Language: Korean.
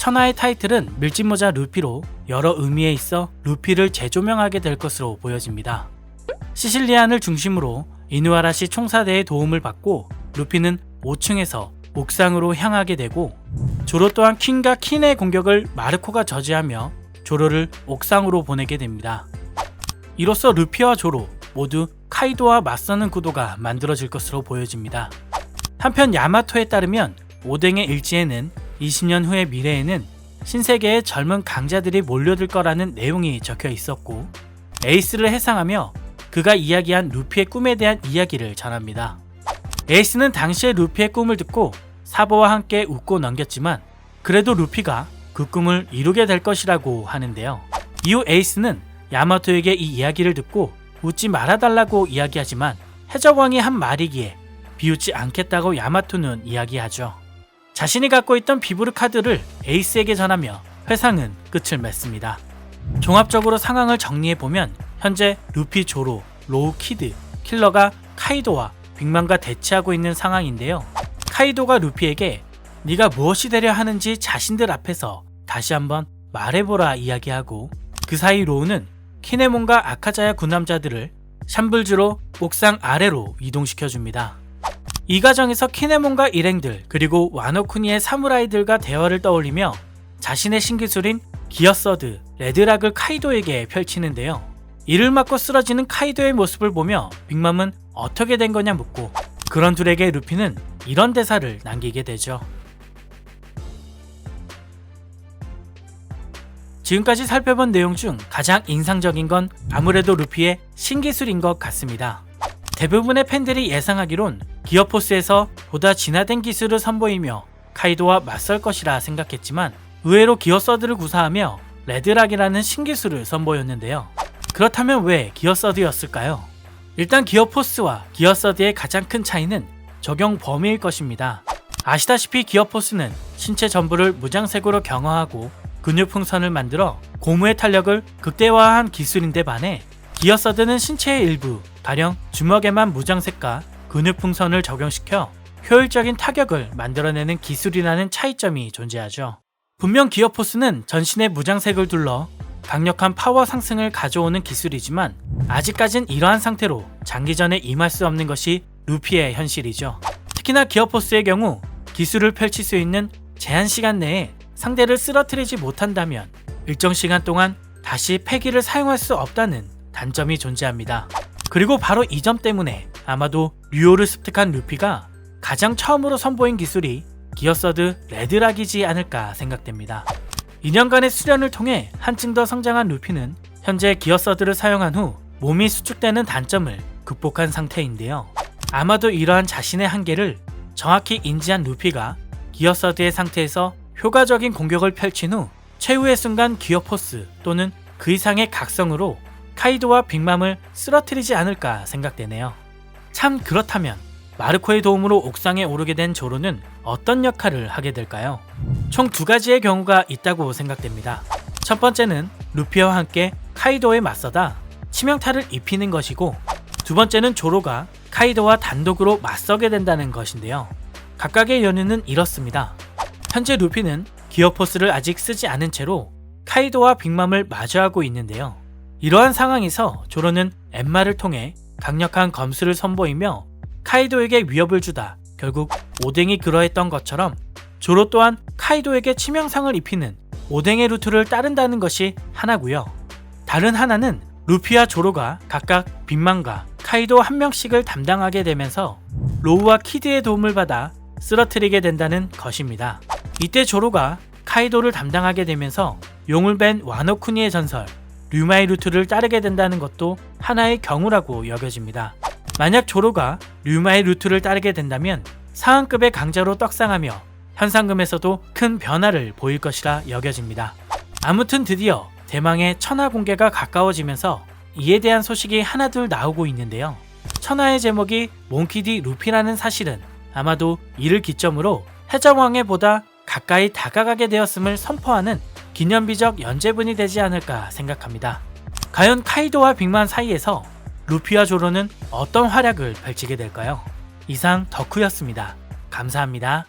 천하의 타이틀은 밀짚모자 루피로 여러 의미에 있어 루피를 재조명하게 될 것으로 보여집니다. 시실리안을 중심으로 이누아라시 총사대의 도움을 받고 루피는 5층에서 옥상으로 향하게 되고, 조로 또한 퀸과 킨의 공격을 마르코가 저지하며 조로를 옥상으로 보내게 됩니다. 이로써 루피와 조로 모두 카이도와 맞서는 구도가 만들어질 것으로 보여집니다. 한편 야마토에 따르면 오뎅의 일지에는 20년 후의 미래에는 신세계의 젊은 강자들이 몰려들 거라는 내용이 적혀 있었고, 에이스를 해상하며 그가 이야기한 루피의 꿈에 대한 이야기를 전합니다. 에이스는 당시의 루피의 꿈을 듣고 사보와 함께 웃고 넘겼지만 그래도 루피가 그 꿈을 이루게 될 것이라고 하는데요. 이후 에이스는 야마토에게 이 이야기를 듣고 웃지 말아달라고 이야기하지만 해적왕이 한 말이기에 비웃지 않겠다고 야마토는 이야기하죠. 자신이 갖고 있던 비브르 카드를 에이스에게 전하며 회상은 끝을 맺습니다. 종합적으로 상황을 정리해보면 현재 루피, 조로, 로우, 키드, 킬러가 카이도와 빅맘과 대치하고 있는 상황인데요. 카이도가 루피에게 네가 무엇이 되려 하는지 자신들 앞에서 다시 한번 말해보라 이야기하고, 그 사이 로우는 키네몬과 아카자야 군함자들을 샴블즈로 옥상 아래로 이동시켜줍니다. 이 과정에서 키네몬과 일행들 그리고 와노쿠니의 사무라이들과 대화를 떠올리며 자신의 신기술인 기어서드, 레드락을 카이도에게 펼치는데요. 이를 맞고 쓰러지는 카이도의 모습을 보며 빅맘은 어떻게 된 거냐 묻고, 그런 둘에게 루피는 이런 대사를 남기게 되죠. 지금까지 살펴본 내용 중 가장 인상적인 건 아무래도 루피의 신기술인 것 같습니다. 대부분의 팬들이 예상하기론 기어포스에서 보다 진화된 기술을 선보이며 카이도와 맞설 것이라 생각했지만 의외로 기어서드를 구사하며 레드락이라는 신기술을 선보였는데요. 그렇다면 왜 기어서드였을까요? 일단 기어포스와 기어서드의 가장 큰 차이는 적용 범위일 것입니다. 아시다시피 기어포스는 신체 전부를 무장색으로 경화하고 근육풍선을 만들어 고무의 탄력을 극대화한 기술인데 반해 기어서드는 신체의 일부, 가령 주먹에만 무장색과 근육풍선을 적용시켜 효율적인 타격을 만들어내는 기술이라는 차이점이 존재하죠. 분명 기어포스는 전신에 무장색을 둘러 강력한 파워 상승을 가져오는 기술이지만 아직까진 이러한 상태로 장기전에 임할 수 없는 것이 루피의 현실이죠. 특히나 기어포스의 경우 기술을 펼칠 수 있는 제한 시간 내에 상대를 쓰러뜨리지 못한다면 일정 시간 동안 다시 패기를 사용할 수 없다는 단점이 존재합니다. 그리고 바로 이 점 때문에 아마도 류오를 습득한 루피가 가장 처음으로 선보인 기술이 기어서드 레드락이지 않을까 생각됩니다. 2년간의 수련을 통해 한층 더 성장한 루피는 현재 기어서드를 사용한 후 몸이 수축되는 단점을 극복한 상태인데요. 아마도 이러한 자신의 한계를 정확히 인지한 루피가 기어서드의 상태에서 효과적인 공격을 펼친 후 최후의 순간 기어포스 또는 그 이상의 각성으로 카이도와 빅맘을 쓰러뜨리지 않을까 생각되네요. 참, 그렇다면 마르코의 도움으로 옥상에 오르게 된 조로는 어떤 역할을 하게 될까요? 총 두 가지의 경우가 있다고 생각됩니다. 첫 번째는 루피와 함께 카이도에 맞서다 치명타를 입히는 것이고, 두 번째는 조로가 카이도와 단독으로 맞서게 된다는 것인데요. 각각의 연유는 이렇습니다. 현재 루피는 기어포스를 아직 쓰지 않은 채로 카이도와 빅맘을 마주하고 있는데요. 이러한 상황에서 조로는 엠마를 통해 강력한 검수를 선보이며 카이도에게 위협을 주다 결국 오뎅이 그러했던 것처럼 조로 또한 카이도에게 치명상을 입히는 오뎅의 루트를 따른다는 것이 하나고요. 다른 하나는 루피와 조로가 각각 빅맘과 카이도 한 명씩을 담당하게 되면서 로우와 키드의 도움을 받아 쓰러뜨리게 된다는 것입니다. 이때 조로가 카이도를 담당하게 되면서 용을 뺀 와노쿠니의 전설 류마의 루트를 따르게 된다는 것도 하나의 경우라고 여겨집니다. 만약 조로가 류마의 루트를 따르게 된다면 상한급의 강자로 떡상하며 현상금에서도 큰 변화를 보일 것이라 여겨집니다. 아무튼 드디어 대망의 천하 공개가 가까워지면서 이에 대한 소식이 하나둘 나오고 있는데요. 천하의 제목이 몽키 D 루피라는 사실은 아마도 이를 기점으로 해적왕에 보다 가까이 다가가게 되었음을 선포하는 기념비적 연재분이 되지 않을까 생각합니다. 과연 카이도와 빅맘 사이에서 루피와 조로는 어떤 활약을 펼치게 될까요? 이상 덕후였습니다. 감사합니다.